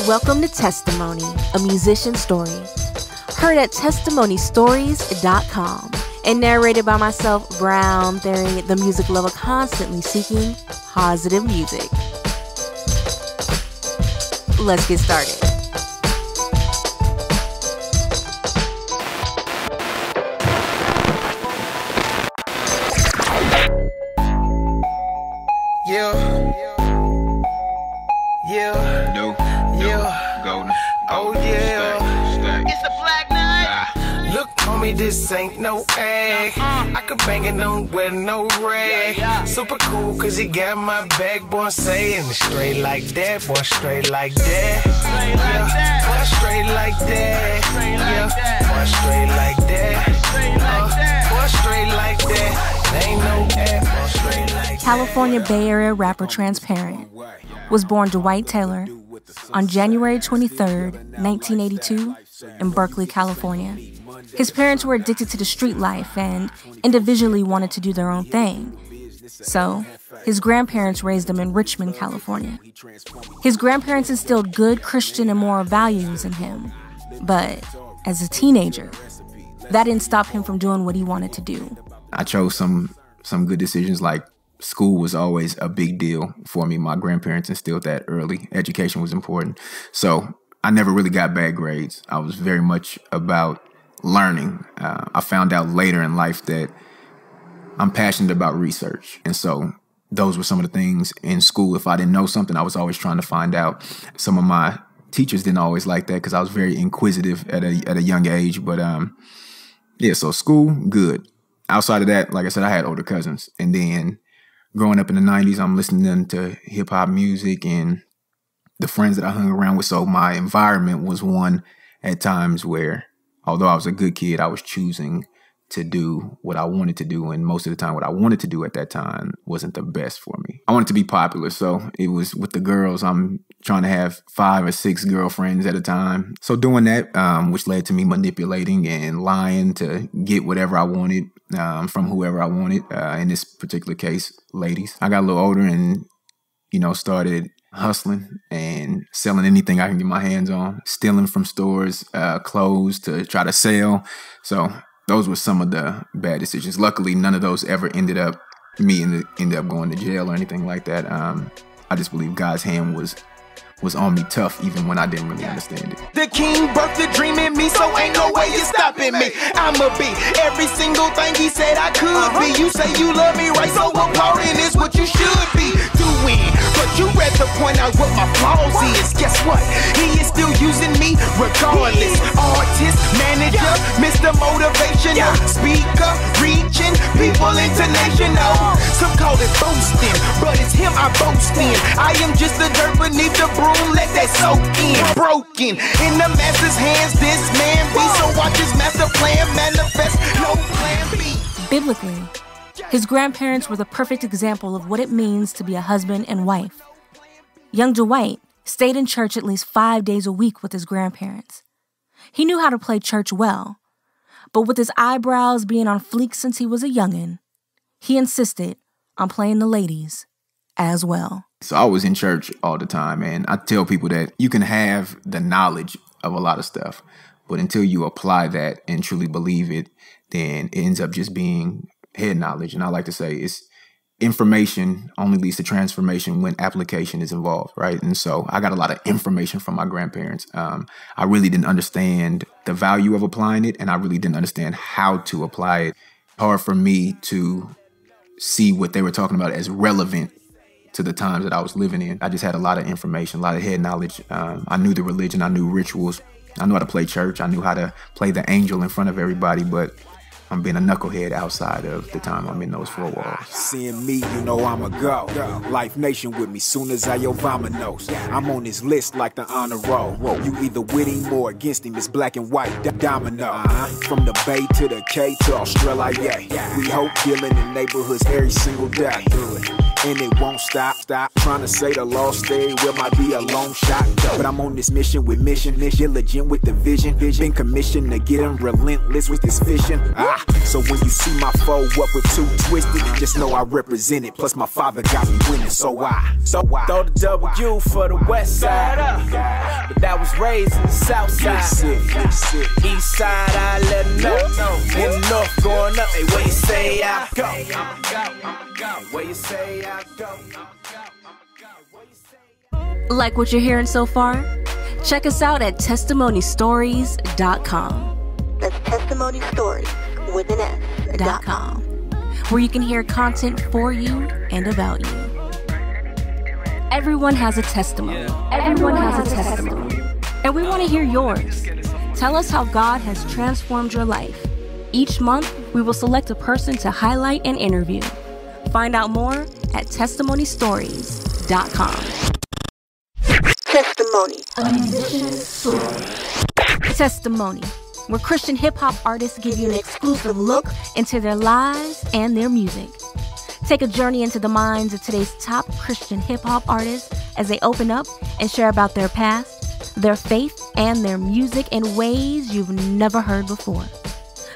Welcome to Testimony, a musician story. Heard at testimonystories.com and narrated by myself, Brown Theory, the music lover constantly seeking positive music. Let's get started. This ain't no egg. I can bang it on with no rag. Super cool cause he got my back, boy, saying it straight like that, boy, straight like that. Boy, straight like that. Boy, straight like that. Boy, straight like that. Ain't no ad, boy, straight like that. California Bay Area rapper Transparent was born Dwight Taylor on January 23rd, 1982 in Berkeley, California. His parents were addicted to the street life and individually wanted to do their own thing. So, his grandparents raised him in Richmond, California. His grandparents instilled good Christian and moral values in him. But as a teenager, that didn't stop him from doing what he wanted to do. I chose some good decisions, like school was always a big deal for me. My grandparents instilled that early. Education was important. So I never really got bad grades. I was very much about learning. I found out later in life that I'm passionate about research. And so those were some of the things in school. If I didn't know something, I was always trying to find out. Some of my teachers didn't always like that because I was very inquisitive at a young age. But so school, good. Outside of that, like I said, I had older cousins. And then growing up in the 90s, I'm listening to hip hop music and the friends that I hung around with. So my environment was one at times where, although I was a good kid, I was choosing to do what I wanted to do. And most of the time, what I wanted to do at that time wasn't the best for me. I wanted to be popular. So it was with the girls, I'm trying to have 5 or 6 girlfriends at a time. So doing that, which led to me manipulating and lying to get whatever I wanted from whoever I wanted. In this particular case, ladies. I got a little older and, started hustling and selling anything I can get my hands on, stealing from stores, clothes to try to sell. So those were some of the bad decisions. Luckily, none of those ever ended up going to jail or anything like that. I just believe God's hand was on me tough even when I didn't really understand it. The king birthed the dream in me, so ain't no way you stopping me. I'ma be every single thing he said I could be. You say you love me, right? So applauding is what you should be doing. But you rather point out what my flaws is. Guess what? He is still using me regardless. Artist, manager, Mr. Motivational, speaker, reaching people international. Some call it boasting, but it's him I boast in. I am just the dirt beneath the broom, let that soak in. Broken in the master's hands, this man be. So watch his master plan manifest, no plan B. Biblically, his grandparents were the perfect example of what it means to be a husband and wife. Young Dwight stayed in church at least 5 days a week with his grandparents. He knew how to play church well, but with his eyebrows being on fleek since he was a youngin', he insisted on playing the ladies as well. So I was in church all the time, and I tell people that you can have the knowledge of a lot of stuff, but until you apply that and truly believe it, then it ends up just being head knowledge. And I like to say it's information only leads to transformation when application is involved, right? And so I got a lot of information from my grandparents. I really didn't understand the value of applying it, and I really didn't understand how to apply it. Hard for me to see what they were talking about as relevant to the times that I was living in. I just had a lot of information, a lot of head knowledge. I knew the religion, I knew rituals. I knew how to play church. I knew how to play the angel in front of everybody, but I'm being a knucklehead outside of the time I'm in those 4 walls. Seeing me, you know I'ma go. Life Nation with me, soon as I vamonos. I'm on this list like the honor roll. You either with him or against him, it's black and white, domino. From the Bay to the K to Australia, we hope dealing in neighborhoods every single day. and it won't stop. Trying to say the lost stay will might be a long shot, but I'm on this mission with mission, diligent with the vision. Been commissioned to get him relentless with this fishing. So when you see my foe up with two twisted, just know I represent it. Plus my father got me winning, so I throw the W for the west side, but that was raised in the south side. East side, I let them know. In the north, going up, hey, where you say I go? Where you say I go? Like what you're hearing so far? Check us out at testimonystories.com. That's testimonystories with an S.com. Where you can hear content for you and about you. Everyone has a testimony. Everyone has a testimony. And we want to hear yours. Tell us how God has transformed your life. Each month, we will select a person to highlight and interview. Find out more at testimonystories.com. Testimony. A musician's story. Testimony, where Christian hip-hop artists give you an exclusive look into their lives and their music. Take a journey into the minds of today's top Christian hip-hop artists as they open up and share about their past, their faith, and their music in ways you've never heard before.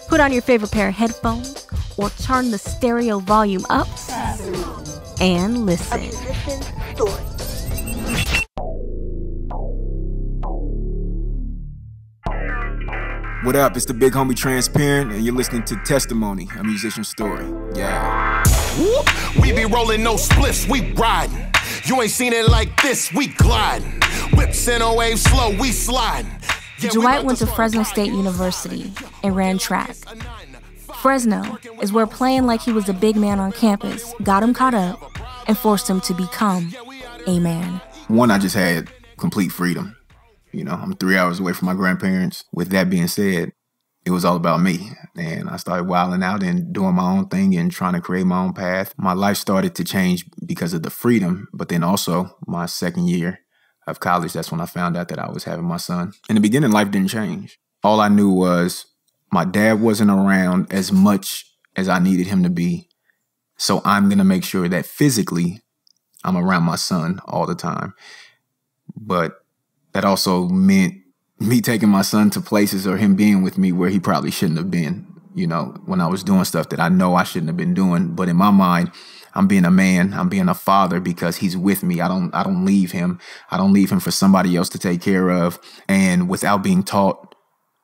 Put on your favorite pair of headphones or turn the stereo volume up and A listen. musician's story. What up? It's the big homie Transparent, and you're listening to Testimony, a musician's story. Yeah. We be rolling no spliffs, we riding. You ain't seen it like this, we gliding. Whips in a wave slow, we sliding. Dwight went to Fresno State University and ran track. Fresno is where playing like he was a big man on campus got him caught up and forced him to become a man. One, I just had complete freedom. You know, I'm 3 hours away from my grandparents. With that being said, it was all about me. And I started wilding out and doing my own thing and trying to create my own path. My life started to change because of the freedom, but then also my second year of college, that's when I found out that I was having my son. In the beginning, life didn't change. All I knew was my dad wasn't around as much as I needed him to be. So I'm going to make sure that physically I'm around my son all the time. But that also meant me taking my son to places or him being with me where he probably shouldn't have been, you know, when I was doing stuff that I know I shouldn't have been doing. But in my mind, I'm being a man, I'm being a father because he's with me. I don't leave him. I don't leave him for somebody else to take care of. And without being taught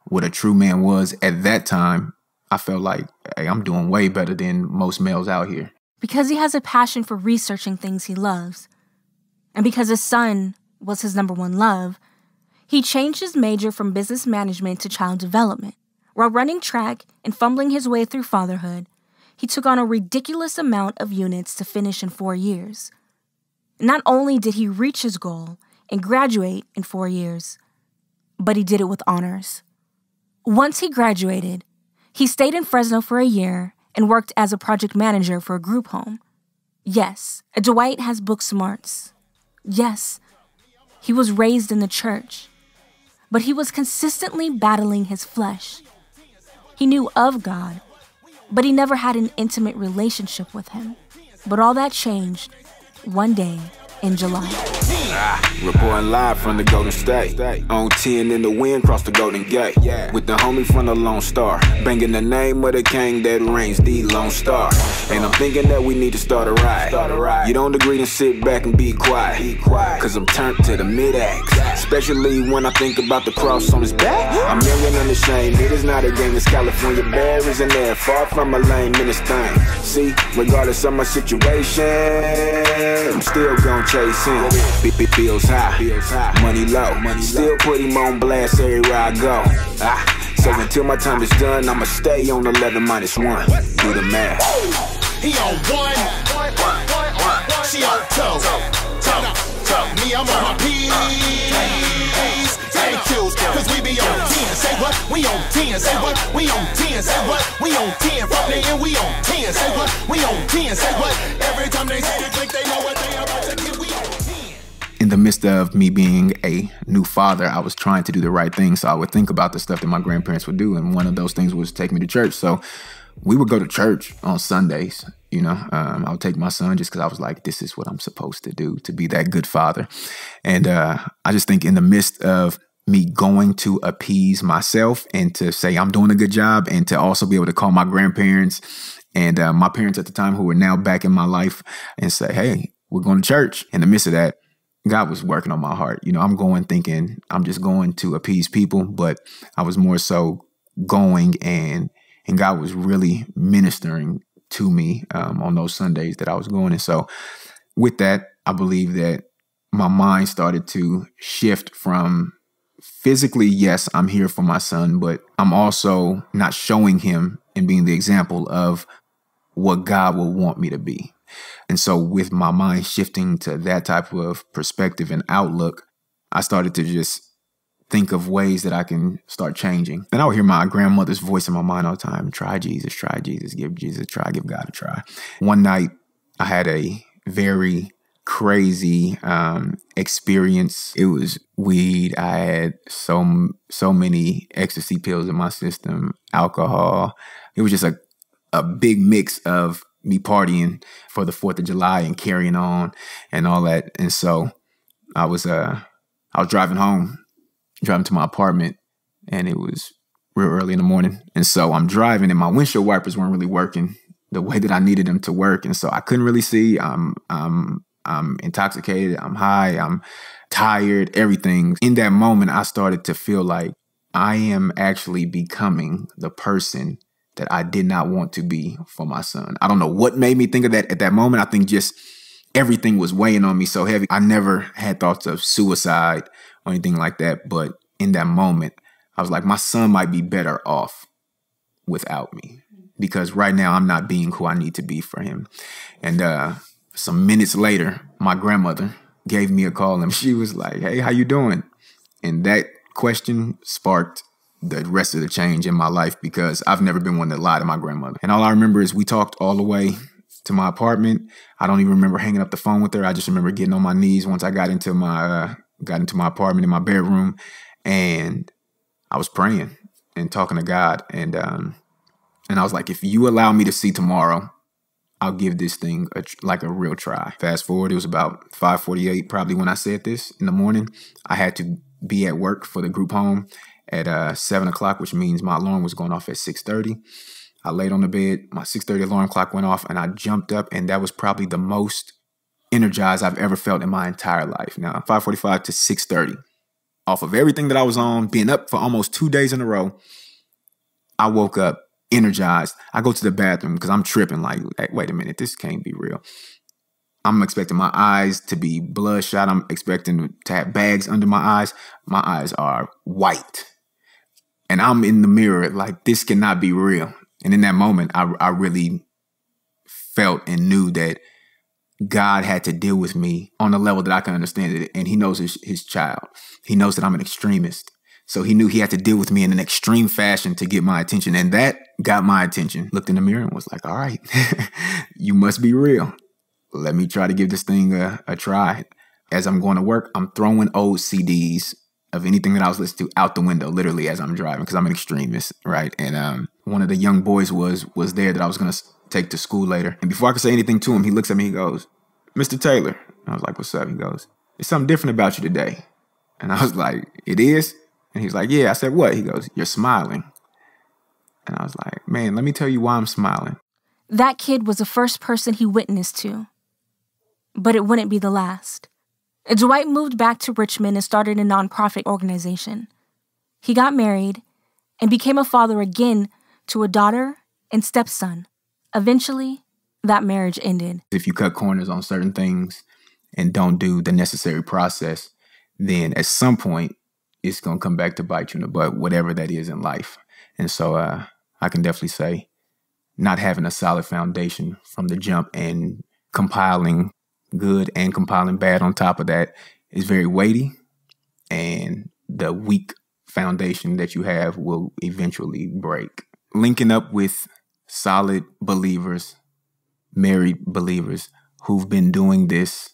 what a true man was at that time, I felt like, hey, I'm doing way better than most males out here. Because he has a passion for researching things he loves, and because his son was his number one love, he changed his major from business management to child development. While running track and fumbling his way through fatherhood, he took on a ridiculous amount of units to finish in 4 years. Not only did he reach his goal and graduate in 4 years, but he did it with honors. Once he graduated, he stayed in Fresno for a year and worked as a project manager for a group home. Yes, Dwight has book smarts. Yes, he was raised in the church, but he was consistently battling his flesh. He knew of God, but he never had an intimate relationship with him. But all that changed one day in July. Reporting live from the Golden State. On 10 in the wind, cross the Golden Gate. With the homie from the Lone Star, banging the name of the king that reigns, the Lone Star. And I'm thinking that we need to start a ride. You don't agree, then sit back and be quiet. Cause I'm turned to the mid-axe, especially when I think about the cross on his back. I'm young and unashamed, it is not a game. It's California berries in there, far from a lame in this thing. See, regardless of my situation, I'm still gon' chase him. Bills high, money low, still put him on blast everywhere I go. So until my time is done, I'ma stay on 11 minus 1. Do the math. He on 1, she on 2. Me, I'm on my P's and Q's, cause we be on 10. Say what? We on 10. Say what? We on 10. Say what? We on 10. From there in, we on 10. Say what? We on 10. Say what? Every time they say the click, they know what they about to get. We on 10. In the midst of me being a new father, I was trying to do the right thing. So I would think about the stuff that my grandparents would do. And one of those things was take me to church. So we would go to church on Sundays. I would take my son just because I was like, this is what I'm supposed to do, to be that good father. And I just think in the midst of me going to appease myself and to say I'm doing a good job, and to also be able to call my grandparents and my parents at the time, who are now back in my life, and say, hey, we're going to church. In the midst of that, God was working on my heart. I'm going thinking I'm just going to appease people, but I was more so going, and God was really ministering to me on those Sundays that I was going. And so with that, I believe that my mind started to shift from physically, yes, I'm here for my son, but I'm also not showing him and being the example of what God will want me to be. And so with my mind shifting to that type of perspective and outlook, I started to just think of ways that I can start changing. And I would hear my grandmother's voice in my mind all the time. Try Jesus, give Jesus a try, give God a try. One night I had a very crazy experience. It was weed. I had so many ecstasy pills in my system, alcohol. It was just a big mix of me partying for the 4th of July and carrying on and all that. And so I was driving to my apartment, and it was real early in the morning. And so I'm driving, and my windshield wipers weren't really working the way that I needed them to work. And so I couldn't really see. I'm intoxicated. I'm high. I'm tired, everything. In that moment, I started to feel like I am actually becoming the person that I did not want to be for my son. I don't know what made me think of that at that moment. I think just everything was weighing on me so heavy. I never had thoughts of suicide or anything like that. But in that moment, I was like, my son might be better off without me, because right now I'm not being who I need to be for him. And some minutes later, my grandmother gave me a call, and she was like, hey, how you doing? And that question sparked the rest of the change in my life, because I've never been one to lie to my grandmother. And all I remember is we talked all the way to my apartment. I don't even remember hanging up the phone with her. I just remember getting on my knees once I got into my apartment, in my bedroom, and I was praying and talking to God. And I was like, if you allow me to see tomorrow, I'll give this thing a real try. Fast forward, it was about 5:48 probably when I said this in the morning. I had to be at work for the group home at 7 o'clock, which means my alarm was going off at 6:30. I laid on the bed, my 6:30 alarm clock went off, and I jumped up, and that was probably the most energized I've ever felt in my entire life. Now, 5:45 to 6:30, off of everything that I was on, being up for almost 2 days in a row, I woke up energized. I go to the bathroom because I'm tripping like, wait a minute, this can't be real. I'm expecting my eyes to be bloodshot. I'm expecting to have bags under my eyes. My eyes are white. And I'm in the mirror like, this cannot be real. And in that moment, I really felt and knew that God had to deal with me on a level that I can understand it. And he knows his child. He knows that I'm an extremist. So he knew he had to deal with me in an extreme fashion to get my attention. And that got my attention. Looked in the mirror and was like, all right, you must be real. Let me try to give this thing a try. As I'm going to work, I'm throwing old CDs of anything that I was listening to out the window, literally as I'm driving, because I'm an extremist, right? And one of the young boys was there that I was going to take to school later. And before I could say anything to him, he looks at me, he goes, Mr. Taylor. I was like, what's up? He goes, there's something different about you today. And I was like, it is? And he was like, yeah. I said, what? He goes, you're smiling. And I was like, man, let me tell you why I'm smiling. That kid was the first person he witnessed to, but it wouldn't be the last. Dwight moved back to Richmond and started a nonprofit organization. He got married and became a father again to a daughter and stepson. Eventually, that marriage ended. If you cut corners on certain things and don't do the necessary process, then at some point, it's going to come back to bite you in the butt, whatever that is in life. And so I can definitely say not having a solid foundation from the jump and compiling good and compiling bad on top of that is very weighty. And the weak foundation that you have will eventually break. Linking up with solid believers, married believers who've been doing this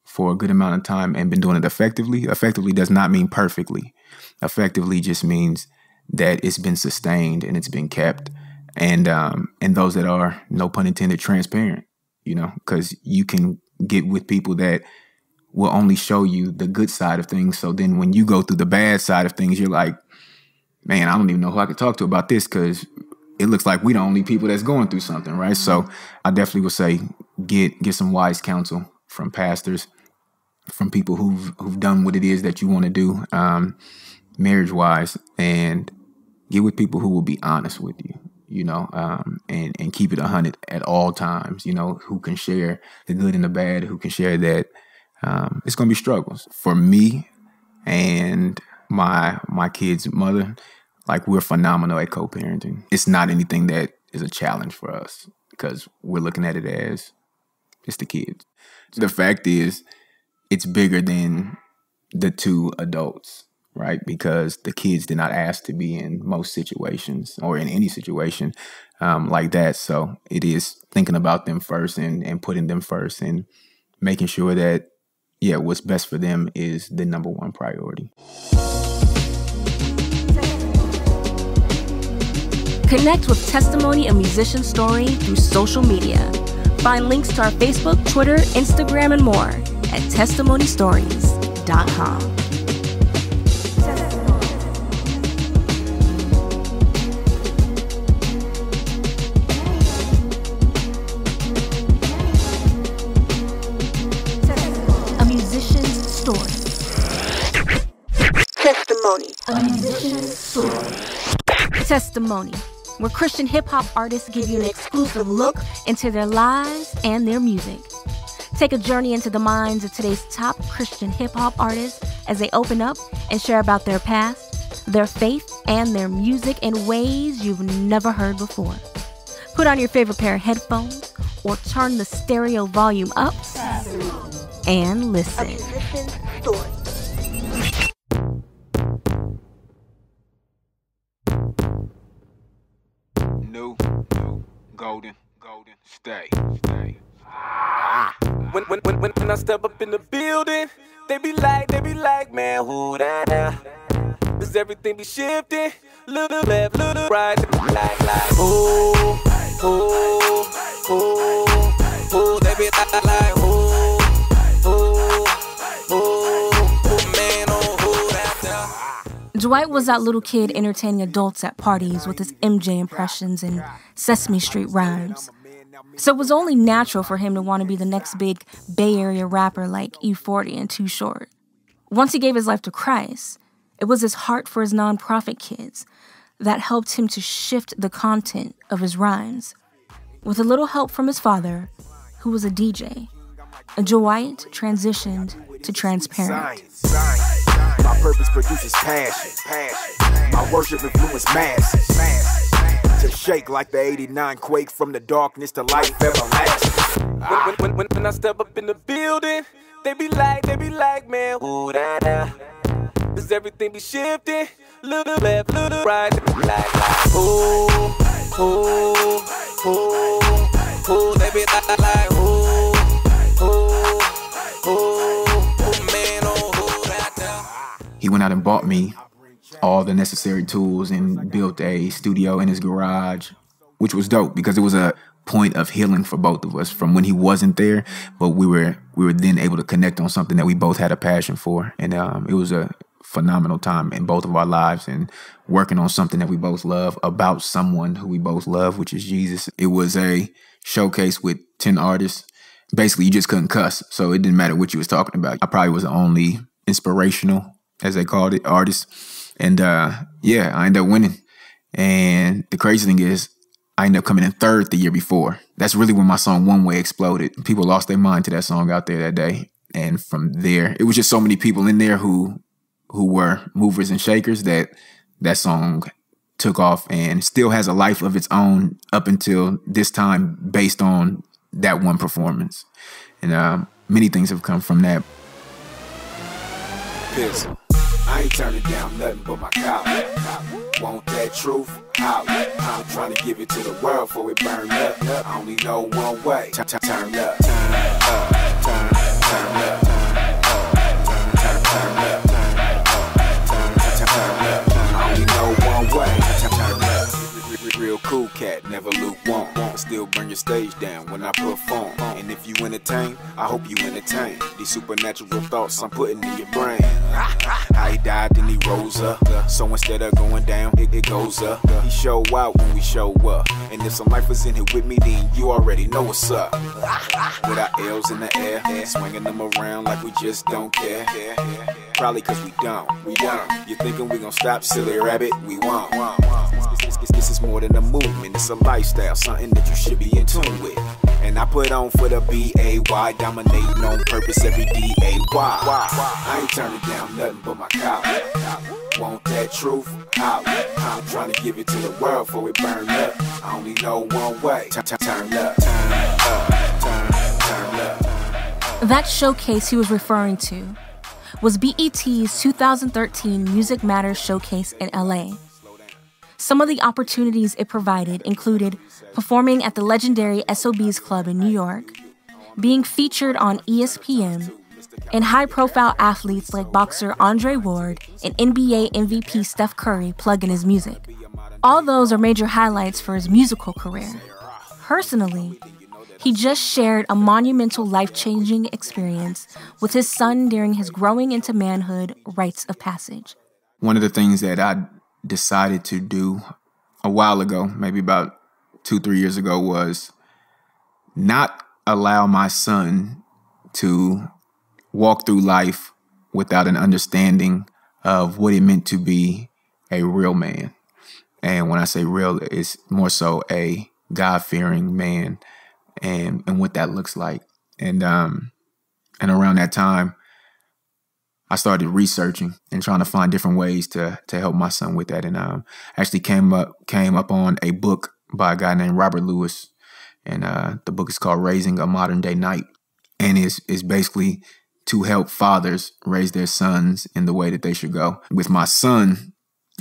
for a good amount of time and been doing it effectively. Effectively does not mean perfectly. Effectively just means that it's been sustained and it's been kept. and those that are, no pun intended, transparent, you know, because you can get with people that will only show you the good side of things. So then when you go through the bad side of things, you're like, man, I don't even know who I could talk to about this, because it looks like we the only people that's going through something, right? So I definitely would say get some wise counsel from pastors, from people who've done what it is that you want to do, marriage-wise, and get with people who will be honest with you, you know, and keep it 100 at all times, you know, who can share the good and the bad, who can share that it's going to be struggles. For me and my kid's mother, like, we're phenomenal at co-parenting. It's not anything that is a challenge for us, because we're looking at it as it's the kids. The fact is, it's bigger than the two adults, right? Because the kids did not ask to be in most situations, or in any situation like that. So it is thinking about them first, and putting them first, and making sure that, yeah, what's best for them is the number one priority. Connect with Testimony, a musician story, through social media. Find links to our Facebook, Twitter, Instagram, and more at testimonystories.com. A musician's story. Testimony. A musician's story. Testimony, where Christian hip-hop artists give you an exclusive look into their lives and their music. Take a journey into the minds of today's top Christian hip-hop artists as they open up and share about their past, their faith, and their music in ways you've never heard before. Put on your favorite pair of headphones or turn the stereo volume up and A listen. musician's story. New, golden, stay. When I step up in the building, they be like, man, who that now? Does everything be shifting? Little left, little right, like, ooh, they be like, man, oh, who that now? Dwight was that little kid entertaining adults at parties with his MJ impressions and Sesame Street rhymes. So it was only natural for him to want to be the next big Bay Area rapper like E40 and Too Short. Once he gave his life to Christ, it was his heart for his nonprofit kids that helped him to shift the content of his rhymes. With a little help from his father, who was a DJ, Dwight transitioned to transparent. My purpose produces passion. My worship influence masses. To shake like the 89 quake, from the darkness to life everlasting. When I step up in the building, they be like, man, who that now? Does everything be shifting? Little left, little right, like, ooh, they be like, man, oh, who that now? He went out and bought me all the necessary tools and built a studio in his garage, which was dope because it was a point of healing for both of us from when he wasn't there, but we were then able to connect on something that we both had a passion for. And it was a phenomenal time in both of our lives, and working on something that we both love about someone who we both love, which is Jesus. It was a showcase with 10 artists. Basically, you just couldn't cuss, so it didn't matter what you was talking about. I probably was the only inspirational, as they called it, artist. And yeah, I ended up winning. And the crazy thing is, I ended up coming in third the year before. That's really when my song One Way exploded. People lost their mind to that song out there that day. And from there, it was just so many people in there who were movers and shakers that song took off and still has a life of its own up until this time based on that one performance. And many things have come from that. Pistol. I ain't turning down nothing but my collar. Want that truth? Holla. I'm trying to give it to the world before it burn up. I only know one way. Turn up. Turn up. Turn up. I only know one way. Real cool cat. turn your stage down when I perform. And if you entertain, I hope you entertain these supernatural thoughts I'm putting in your brain. How he died, then he rose up. So instead of going down, it goes up. He show out when we show up. And if some lifers in here with me, then you already know what's up. With our L's in the air, swinging them around like we just don't care. Probably cause we don't. You thinking we gon' stop, silly rabbit? We won't. This is more than a movement, it's a lifestyle, something that you should be in tune with. And I put on for the B-A-Y, dominating on purpose every D-A-Y. I ain't turning down nothing but my collar. Want that truth? Holla. I'm trying to give it to the world before it burn up. I only know one way. Turn up, turn up, turn up. That showcase he was referring to was BET's 2013 Music Matters Showcase in LA. Some of the opportunities it provided included performing at the legendary SOB's Club in New York, being featured on ESPN, and high-profile athletes like boxer Andre Ward and NBA MVP Steph Curry plugging his music. All those are major highlights for his musical career. Personally, he just shared a monumental life-changing experience with his son during his growing into manhood rites of passage. One of the things that I decided to do a while ago, maybe about 2-3 years ago, was not allow my son to walk through life without an understanding of what it meant to be a real man. And when I say real, it's more so a God-fearing man and what that looks like. And around that time, I started researching and trying to find different ways to help my son with that. And actually came up on a book by a guy named Robert Lewis. And the book is called Raising a Modern Day Knight. And it's basically to help fathers raise their sons in the way that they should go. With my son,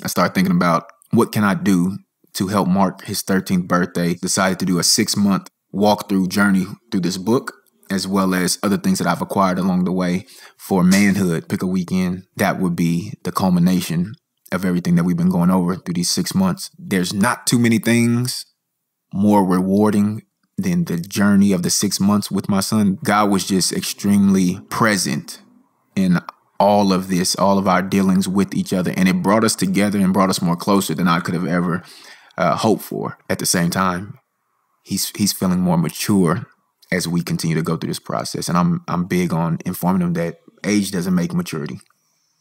I started thinking about what can I do to help mark his 13th birthday. Decided to do a 6-month walkthrough journey through this book, as well as other things that I've acquired along the way for manhood. Pick a weekend. That would be the culmination of everything that we've been going over through these 6 months. There's not too many things more rewarding than the journey of the 6 months with my son. God was just extremely present in all of this, all of our dealings with each other. And it brought us together and brought us more closer than I could have ever hoped for. At the same time, he's feeling more mature as we continue to go through this process. And I'm big on informing them that age doesn't make maturity.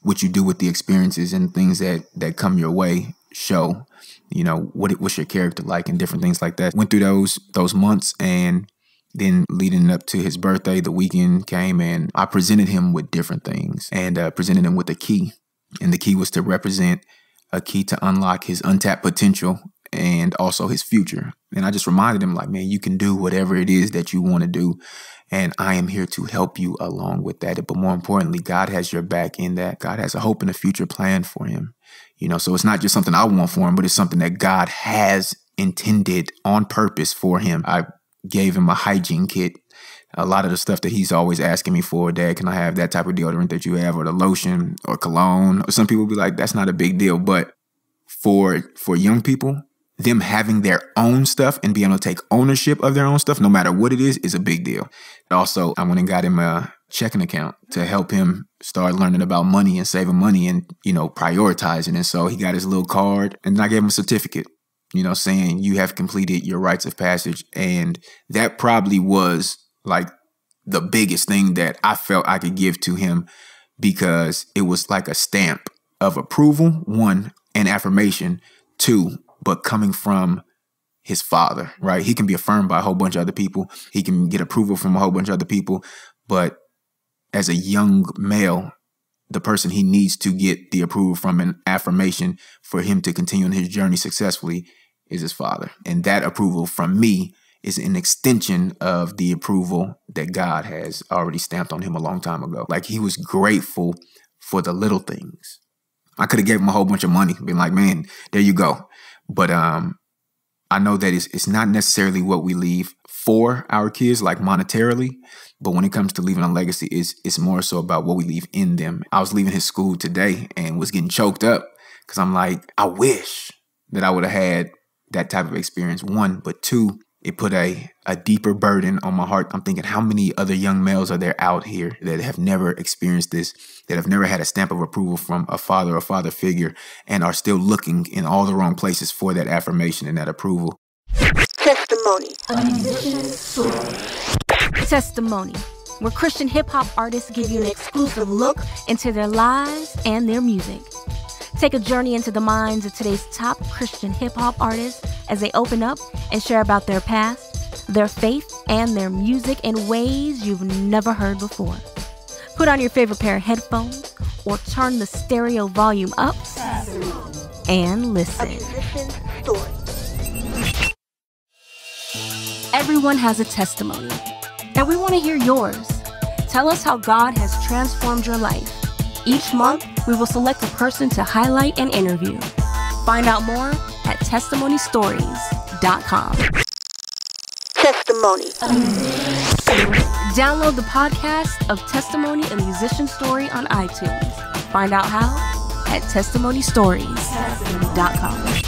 What you do with the experiences and things that come your way show, you know, what's your character like and different things like that. Went through those months, and then leading up to his birthday, the weekend came and I presented him with different things and presented him with a key. And the key was to represent a key to unlock his untapped potential and also his future. And I just reminded him, like, man, you can do whatever it is that you want to do. And I am here to help you along with that. But more importantly, God has your back in that. God has a hope and a future plan for him. You know, so it's not just something I want for him, but it's something that God has intended on purpose for him. I gave him a hygiene kit. A lot of the stuff that he's always asking me for, Dad, can I have that type of deodorant that you have, or the lotion or cologne? Or some people be like, that's not a big deal. But for young people, them having their own stuff and being able to take ownership of their own stuff, no matter what it is a big deal. Also, I went and got him a checking account to help him start learning about money and saving money and, you know, prioritizing. And so he got his little card, and then I gave him a certificate, you know, saying you have completed your rites of passage. And that probably was like the biggest thing that I felt I could give to him, because it was like a stamp of approval, one, and affirmation, two, but coming from his father, right? He can be affirmed by a whole bunch of other people. He can get approval from a whole bunch of other people. But as a young male, the person he needs to get the approval from and affirmation for him to continue on his journey successfully is his father. And that approval from me is an extension of the approval that God has already stamped on him a long time ago. Like, he was grateful for the little things. I could have gave him a whole bunch of money, been like, man, there you go. But I know that it's not necessarily what we leave for our kids, like monetarily, but when it comes to leaving a legacy, it's more so about what we leave in them. I was leaving his school today and was getting choked up because I'm like, I wish that I would have had that type of experience, one, but two, it put a deeper burden on my heart. I'm thinking, how many other young males are there out here that have never experienced this, that have never had a stamp of approval from a father or father figure, and are still looking in all the wrong places for that affirmation and that approval. Testimony. A musician's story. Testimony, where Christian hip-hop artists give you an exclusive look into their lives and their music. Take a journey into the minds of today's top Christian hip-hop artists as they open up and share about their past, their faith, and their music in ways you've never heard before. Put on your favorite pair of headphones or turn the stereo volume up and listen. A musician's story. Everyone has a testimony, and we want to hear yours. Tell us how God has transformed your life. Each month, we will select a person to highlight and interview. Find out more at testimonystories.com. Testimony. Download the podcast of Testimony, a Musician Story on iTunes. Find out how at testimonystories.com.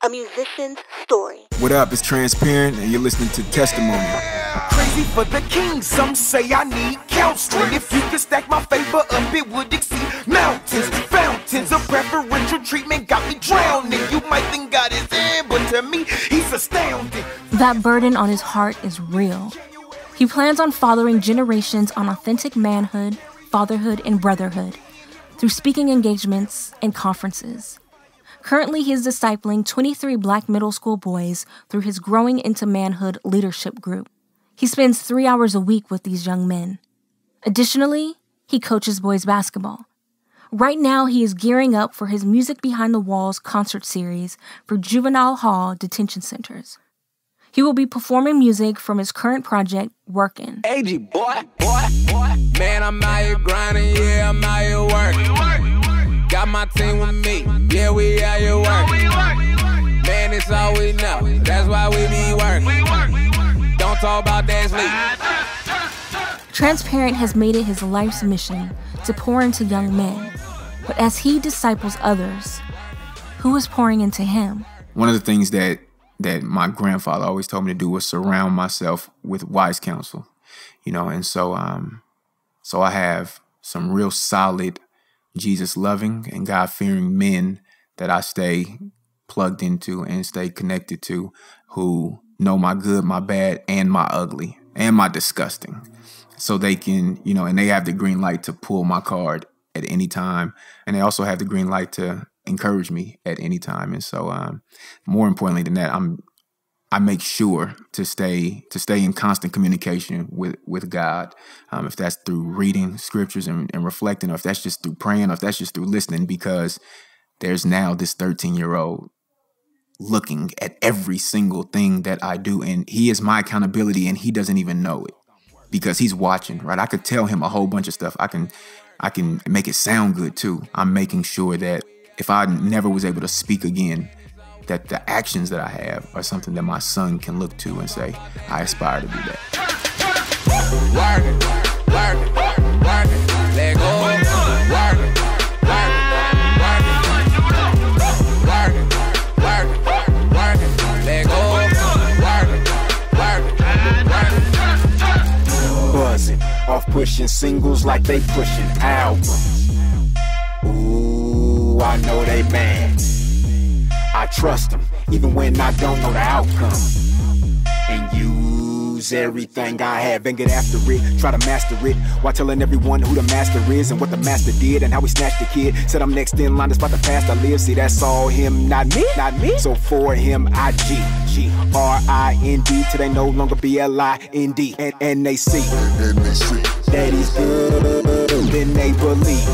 A musician's story. What up? It's Transparent, and you're listening to Testimony. Crazy for the king, some say I need counseling. If you could stack my favor up, it would exceed mountains. Fountains of preferential treatment got me drowning. You might think God is in, but to me, he's astounding. That burden on his heart is real. He plans on fathering generations on authentic manhood, fatherhood, and brotherhood through speaking engagements and conferences. Currently, he is discipling 23 Black middle school boys through his Growing into Manhood leadership group. He spends 3 hours a week with these young men. Additionally, he coaches boys basketball. Right now, he is gearing up for his Music Behind the Walls concert series for juvenile hall detention centers. He will be performing music from his current project, Workin'. AG, boy. Man, I'm out here grinding, yeah, I'm out here working. Got my team with me, yeah, we out here working. Man, it's all we know, that's why we be working. Don't talk about that sleep. Transparent has made it his life's mission to pour into young men. But as he disciples others, who is pouring into him? One of the things that my grandfather always told me to do was surround myself with wise counsel, and so I have some real solid Jesus-loving and God-fearing men that I stay plugged into and stay connected to, who know my good, my bad, and my ugly, and my disgusting. So they can, and they have the green light to pull my card at any time. And they also have the green light to encourage me at any time. And so more importantly than that, I make sure to stay in constant communication with God. If that's through reading scriptures and reflecting, or if that's just through praying, or if that's just through listening, because there's now this 13-year-old looking at every single thing that I do, and he is my accountability, and he doesn't even know it because he's watching, right? I could tell him a whole bunch of stuff. I can make it sound good too. I'm making sure that if I never was able to speak again, that the actions that I have are something that my son can look to and say, I aspire to be that. Work it, let go. Work it, let go. Buzzing, off pushing singles like they pushing albums. Ooh, I know they mad. I trust them, even when I don't know the outcome. And use everything I have and get after it. Try to master it while telling everyone who the master is and what the master did and how he snatched the kid. Said I'm next in line despite the past I live. See, that's all him, not me. So for him, I G-R-I-N-D till they no longer B-L-I-N-D. And they see that he's good, then they believe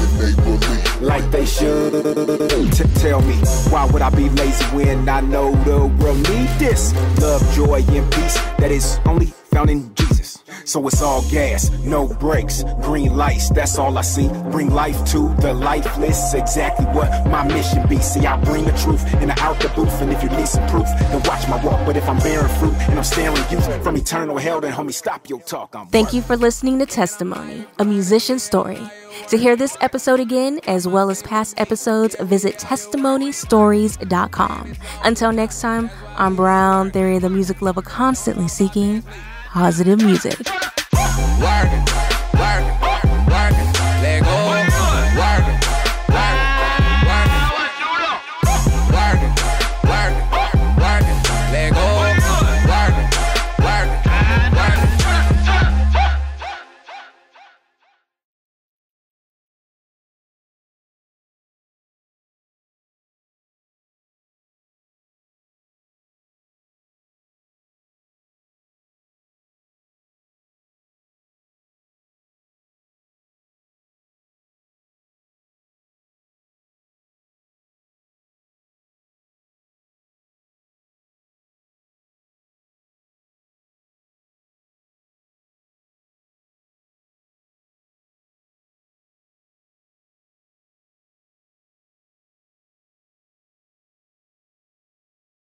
like they should. Tell me, why would I be lazy when I know the world need this? Love, joy, and peace that is only found in Jesus. So it's all gas, no brakes, green lights, that's all I see. Bring life to the lifeless, exactly what my mission be. See, I bring the truth and I out the booth, and if you need some proof, then watch my walk. But if I'm bearing fruit and I'm staring youth from eternal hell, then homie, stop your talk. Thank you for listening to Testimony, a musician's story. To hear this episode again, as well as past episodes, visit testimonystories.com. Until next time, I'm Brown Theory, the music lover constantly seeking positive music. Work.